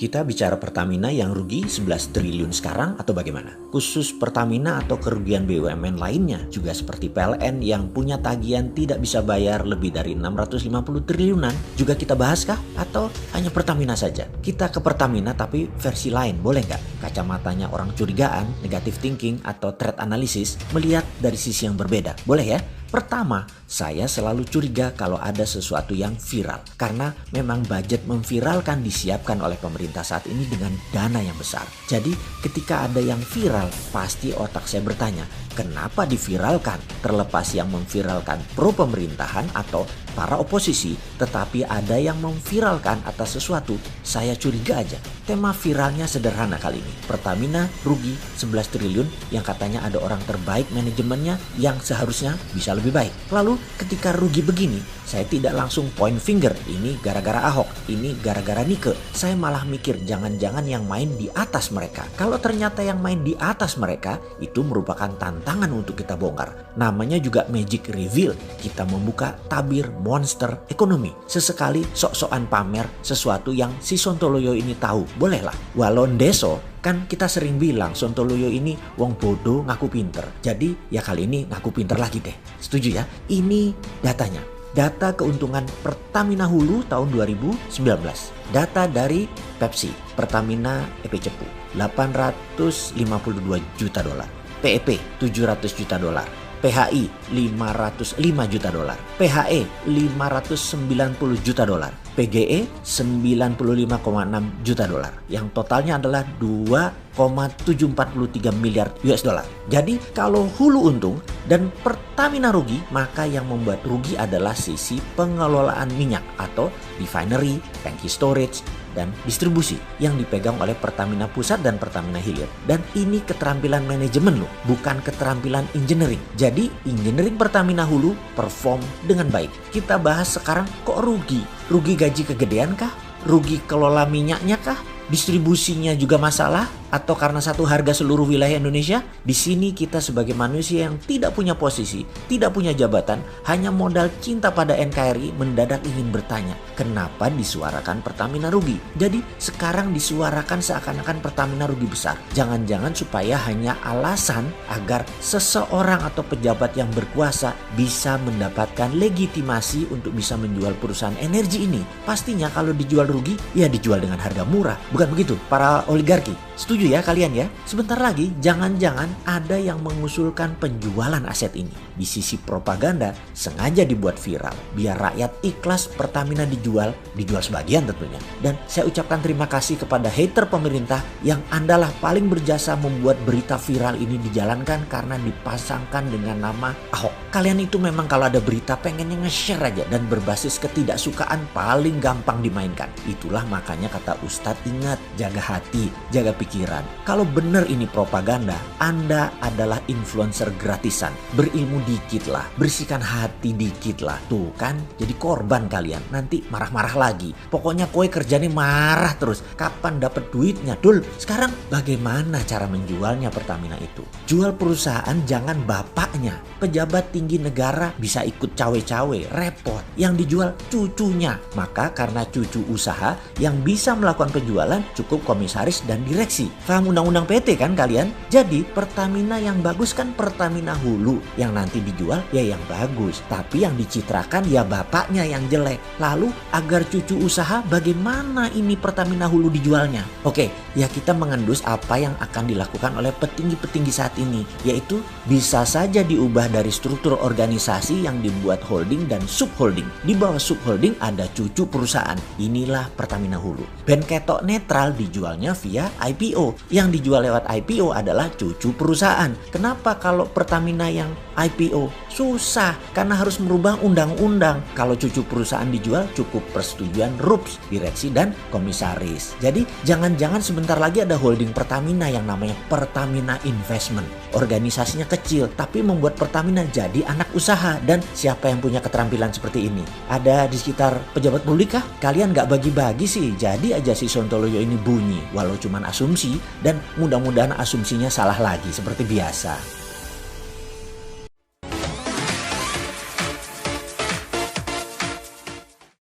Kita bicara Pertamina yang rugi 11 triliun sekarang atau bagaimana? Khusus Pertamina atau kerugian BUMN lainnya juga seperti PLN yang punya tagihan tidak bisa bayar lebih dari 650 triliunan juga kita bahas kah? Atau hanya Pertamina saja? Kita ke Pertamina tapi versi lain, boleh nggak? Kacamatanya orang curigaan, negative thinking atau threat analysis melihat dari sisi yang berbeda, boleh ya? Pertama, saya selalu curiga kalau ada sesuatu yang viral. Karena memang budget memviralkan disiapkan oleh pemerintah saat ini dengan dana yang besar. Jadi ketika ada yang viral, pasti otak saya bertanya, kenapa diviralkan? Terlepas yang memviralkan pro pemerintahan atau para oposisi, tetapi ada yang memviralkan atas sesuatu, saya curiga aja. Tema viralnya sederhana kali ini. Pertamina rugi 11 triliun yang katanya ada orang terbaik manajemennya yang seharusnya bisa lebih baik. Lalu ketika rugi begini, saya tidak langsung point finger, ini gara-gara Ahok, ini gara-gara Nike. Saya malah mikir jangan-jangan yang main di atas mereka. Kalau ternyata yang main di atas mereka, itu merupakan tantangan untuk kita bongkar. Namanya juga magic reveal. Kita membuka tabir monster ekonomi. Sesekali sok-sokan pamer sesuatu yang si Sontoloyo ini tahu. Bolehlah. Walon deso. Kan kita sering bilang Sontoloyo ini wong bodoh ngaku pinter. Jadi ya kali ini ngaku pinter lagi deh. Setuju ya? Ini datanya. Data keuntungan Pertamina Hulu tahun 2019. Data dari Pepsi, Pertamina EP Cepu, 852 juta dolar. PEP 700 juta dolar. PHI 505 juta dolar. PHE 590 juta dolar. PGE 95,6 juta dolar. Yang totalnya adalah 2,743 miliar US dollar. Jadi kalau Hulu untung dan Pertamina rugi, maka yang membuat rugi adalah sisi pengelolaan minyak atau refinery, tangki storage, dan distribusi yang dipegang oleh Pertamina Pusat dan Pertamina Hilir. Dan ini keterampilan manajemen loh, bukan keterampilan engineering. Jadi engineering Pertamina Hulu perform dengan baik. Kita bahas sekarang kok rugi? Rugi gaji kegedean kah? Rugi kelola minyaknya kah? Distribusinya juga masalah? Atau karena satu harga seluruh wilayah Indonesia? Di sini kita sebagai manusia yang tidak punya posisi, tidak punya jabatan, hanya modal cinta pada NKRI mendadak ingin bertanya, kenapa disuarakan Pertamina rugi? Jadi sekarang disuarakan seakan-akan Pertamina rugi besar. Jangan-jangan supaya hanya alasan agar seseorang atau pejabat yang berkuasa bisa mendapatkan legitimasi untuk bisa menjual perusahaan energi ini. Pastinya kalau dijual rugi, ya dijual dengan harga murah. Bukan begitu para oligarki? Setuju ya kalian ya? Sebentar lagi jangan-jangan ada yang mengusulkan penjualan aset ini. Di sisi propaganda sengaja dibuat viral biar rakyat ikhlas Pertamina dijual sebagian tentunya. Dan saya ucapkan terima kasih kepada hater pemerintah yang andalah paling berjasa membuat berita viral ini dijalankan karena dipasangkan dengan nama Ahok. Kalian itu memang kalau ada berita pengennya nge-share aja dan berbasis ketidaksukaan paling gampang dimainkan. Itulah makanya kata Ustadz, ingat, jaga hati, jaga pikiran. Kalau benar ini propaganda, Anda adalah influencer gratisan. Berilmu dikit lah, bersihkan hati dikit lah. Tuh kan, jadi korban kalian. Nanti marah-marah lagi. Pokoknya kue kerjanya marah terus. Kapan dapat duitnya? Dul, sekarang bagaimana cara menjualnya Pertamina itu? Jual perusahaan jangan bapaknya. Pejabat tinggi negara bisa ikut cawe-cawe, repot. Yang dijual cucunya. Maka karena cucu usaha yang bisa melakukan penjualan cukup komisaris dan direksi. Paham undang-undang PT kan kalian? Jadi Pertamina yang bagus kan Pertamina Hulu. Yang nanti dijual ya yang bagus. Tapi yang dicitrakan ya bapaknya yang jelek. Lalu agar cucu usaha bagaimana ini Pertamina Hulu dijualnya? Oke, ya kita mengendus apa yang akan dilakukan oleh petinggi-petinggi saat ini. Yaitu bisa saja diubah dari struktur organisasi yang dibuat holding dan subholding. Di bawah subholding ada cucu perusahaan. Inilah Pertamina Hulu. Ben ketok netral dijualnya via IPO. Yang dijual lewat IPO adalah cucu perusahaan. Kenapa kalau Pertamina yang IPO? Susah, karena harus merubah undang-undang. Kalau cucu perusahaan dijual cukup persetujuan RUPS, direksi dan komisaris. Jadi jangan-jangan sebentar lagi ada holding Pertamina yang namanya Pertamina Investment. Organisasinya kecil, tapi membuat Pertamina jadi anak usaha. Dan siapa yang punya keterampilan seperti ini? Ada di sekitar pejabat publik kah? Kalian gak bagi-bagi sih, jadi aja si Sontoloyo ini bunyi. Walau cuman asumsi, dan mudah-mudahan asumsinya salah lagi seperti biasa.